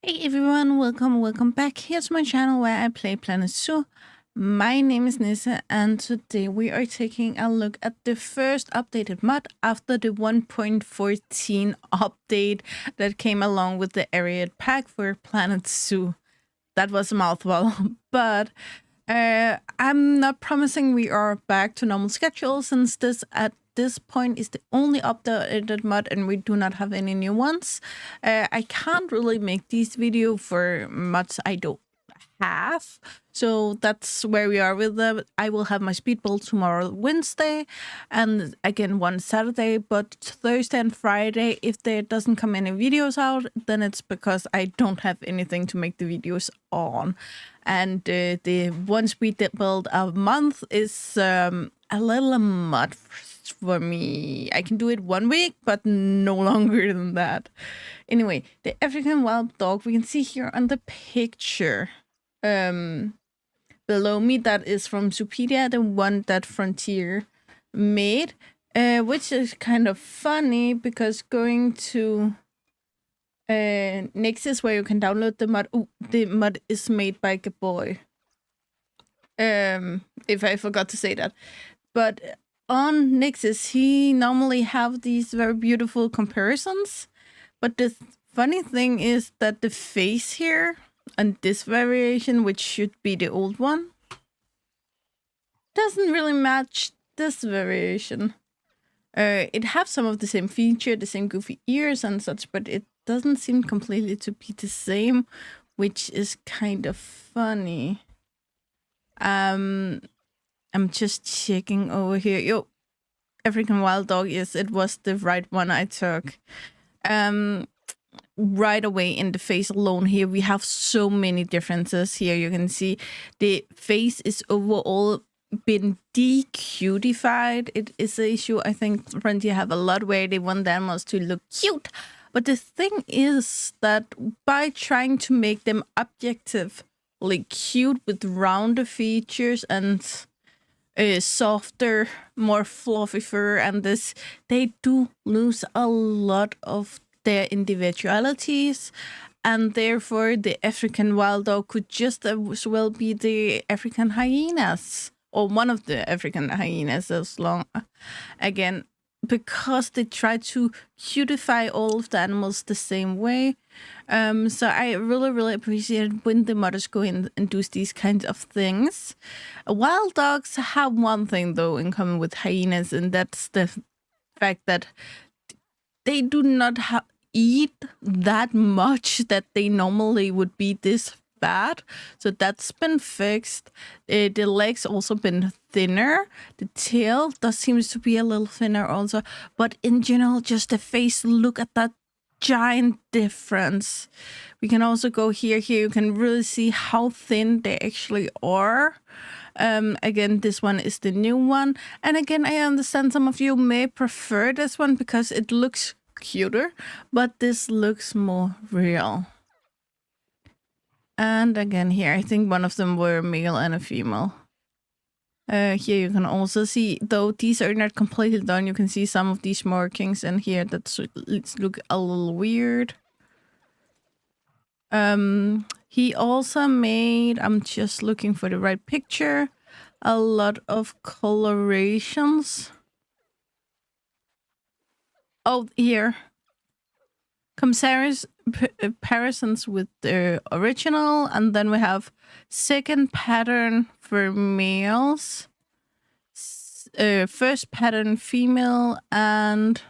Hey everyone, welcome back here to my channel where I play Planet Zoo. My name is Nissa and today we are taking a look at the first updated mod after the 1.14 update that came along with the area pack for Planet Zoo. That was a mouthful, but I'm not promising we are back to normal schedule since this at this point is the only updated mod and we do not have any new ones. I can't really make these videos for mods I don't have. So that's where we are with them. I will have my speedball tomorrow, Wednesday, and again one Saturday. But Thursday and Friday, if there doesn't come any videos out, then it's because I don't have anything to make the videos on. And the one speed build a month is a little mud for me. I can do it 1 week, but no longer than that. Anyway, the African wild dog we can see here on the picture. Below me, that is from Zoopedia, the one that Frontier made, which is kind of funny because going to Nexus where you can download the mod. The mod is made by Gabboi. If I forgot to say that, but on Nexus he normally have these very beautiful comparisons, but the funny thing is that the face here and this variation, which should be the old one, doesn't really match this variation. It has some of the same feature, the same goofy ears and such, but it doesn't seem completely to be the same, which is kind of funny. I'm just checking over here. Yo, African wild dog, yes, it was the right one I took. Right away in the face alone here we have so many differences. Here you can see the face is overall been de-cutified. It is an issue I think Frontier have a lot where they want the animals to look cute, but the thing is that by trying to make them objectively cute with rounder features and softer, more fluffy fur and this, they do lose a lot of their individualities, and therefore the African wild dog could just as well be the African hyenas or one of the African hyenas, as long again because they try to cutify all of the animals the same way. So I really appreciate when the modders go in and do these kinds of things. Wild dogs have one thing though in common with hyenas, and that's the fact that they do not eat that much that they normally would be this fat. So that's been fixed. The legs also been thinner. The tail does seems to be a little thinner also. But in general, just the face, look at that giant difference. We can also go here. Here you can really see how thin they actually are. Again, this one is the new one. And again, I understand some of you may prefer this one because it looks cuter, but this looks more real. And again here, I think one of them were a male and a female. Here you can also see, though these are not completely done, you can see some of these markings in here that look a little weird. He also made, I'm just looking for the right picture, a lot of colorations. Oh, here. Comparisons with the original, and then we have second pattern for males, first pattern female, and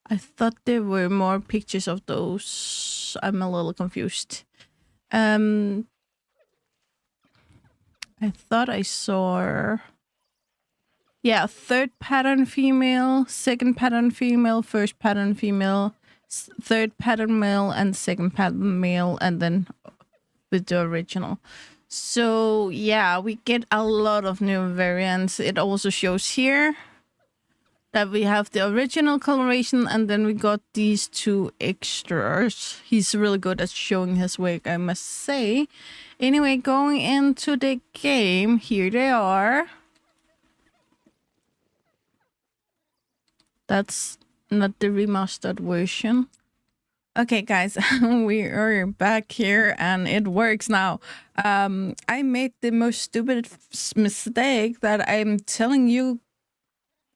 I thought there were more pictures of those. I'm a little confused. I thought I saw, yeah, third pattern female, second pattern female, first pattern female, third pattern male, and second pattern male, and then with the original. So yeah, we get a lot of new variants. It also shows here that we have the original coloration, and then we got these two extras. He's really good at showing his wig, I must say. Anyway, going into the game, here they are. That's not the remastered version. Okay, guys, we are back here and it works now. I made the most stupid mistake that I'm telling you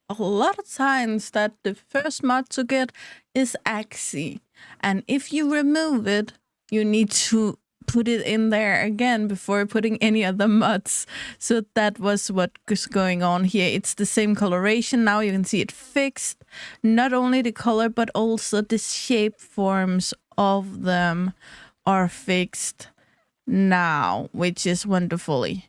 a lot of times, that the first mod to get is Axie. And if you remove it, you need to put it in there again before putting any other mods. So that was what was going on here. It's the same coloration now. You can see it fixed. Not only the color, but also the shape forms of them are fixed now, which is wonderfully.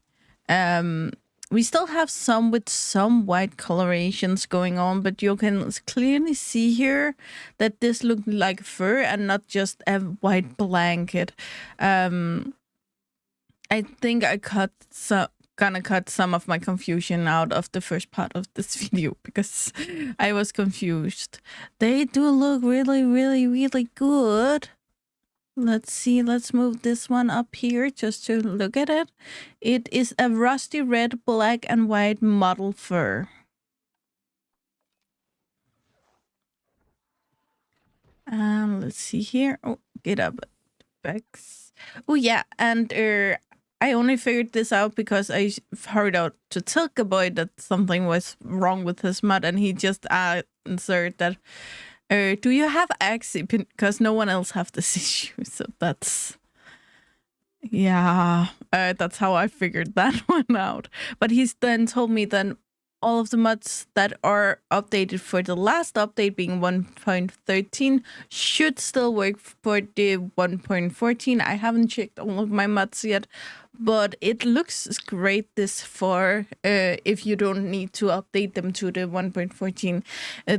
We still have some with some white colorations going on, but you can clearly see here that this looked like fur and not just a white blanket. I think gonna cut some of my confusion out of the first part of this video because I was confused. They do look really, really, really good. Let's see, let's move this one up here just to look at it. It is a rusty red, black and white model fur. And let's see here. Oh, get up. Specs. Oh, yeah. And I only figured this out because I hurried out to tell Gabboi that something was wrong with his mod, and he just answered that, do you have Axie? Because no one else have this issue. So that's... yeah, that's how I figured that one out. But he's then told me that all of the mods that are updated for the last update, being 1.13, should still work for the 1.14. I haven't checked all of my mods yet, but it looks great this far if you don't need to update them to the 1.14.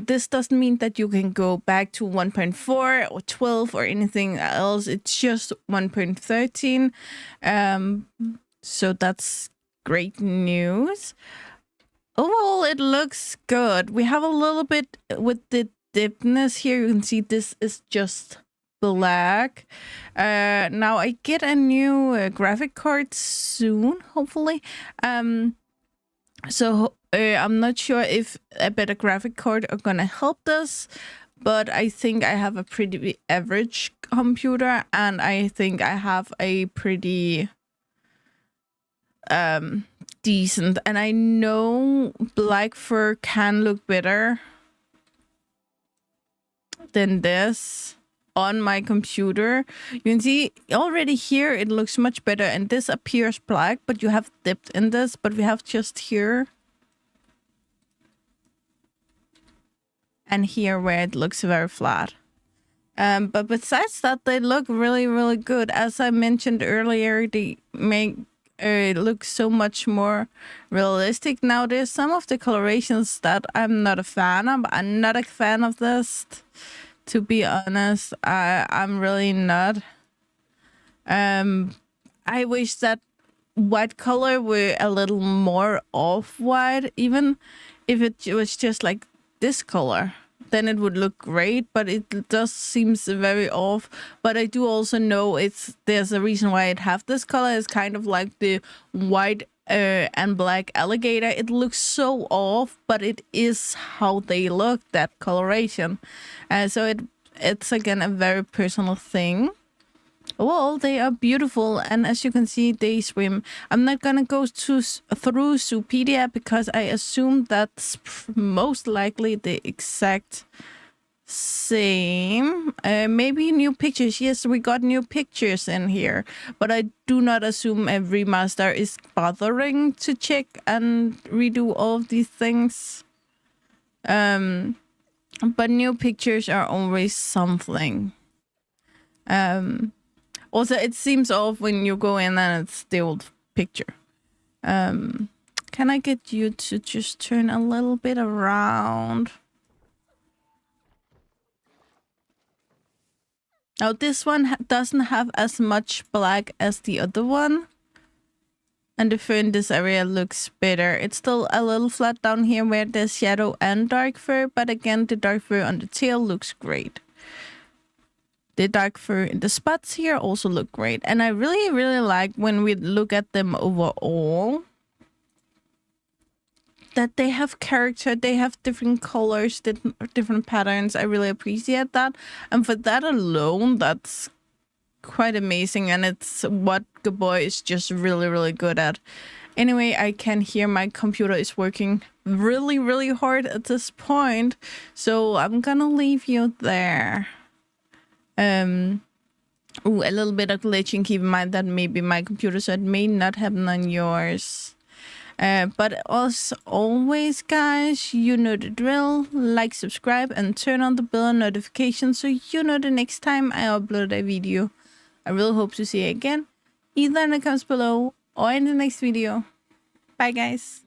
This doesn't mean that you can go back to 1.4 or 12 or anything else. It's just 1.13. So that's great news. Overall, it looks good. We have a little bit with the dipness here. You can see this is just black. Now I get a new graphic card soon, hopefully. So I'm not sure if a better graphic card are gonna help this, but I think I have a pretty average computer, and I think I have a pretty decent, and I know black fur can look better than this on my computer. You can see already here it looks much better, and this appears black, but you have dipped in this, but we have just here and here where it looks very flat. But besides that, they look really, really good. As I mentioned earlier, they make it looks so much more realistic. Now there's some of the colorations that I'm not a fan of. I'm not a fan of this, to be honest. I'm really not. I wish that white color were a little more off-white, even if it was just like this color. Then it would look great, but it does seems very off. But I do also know there's a reason why it have this color. It's kind of like the white and black alligator. It looks so off, but it is how they look, that coloration. So it's again a very personal thing. Well, they are beautiful, and as you can see, they swim. I'm not gonna go through Zoopedia because I assume that's most likely the exact same. Maybe new pictures. Yes, we got new pictures in here, but I do not assume every master is bothering to check and redo all of these things. But new pictures are always something. Also, it seems off when you go in and it's the old picture. Can I get you to just turn a little bit around? Now, this one doesn't have as much black as the other one. And the fur in this area looks better. It's still a little flat down here where there's shadow and dark fur. But again, the dark fur on the tail looks great. The dark fur in the spots here also look great. And I really, really like when we look at them overall. that they have character, they have different colors, different patterns. I really appreciate that. And for that alone, that's quite amazing. And it's what Gabboi is just really, really good at. Anyway, I can hear my computer is working really, really hard at this point. So I'm gonna leave you there. Ooh, a little bit of glitching. Keep in mind that maybe my computer, so it may not happen on yours. But as always, guys, you know the drill. Like, subscribe, and turn on the bell notification so you know the next time I upload a video. I really hope to see you again, either in the comments below or in the next video. Bye, guys.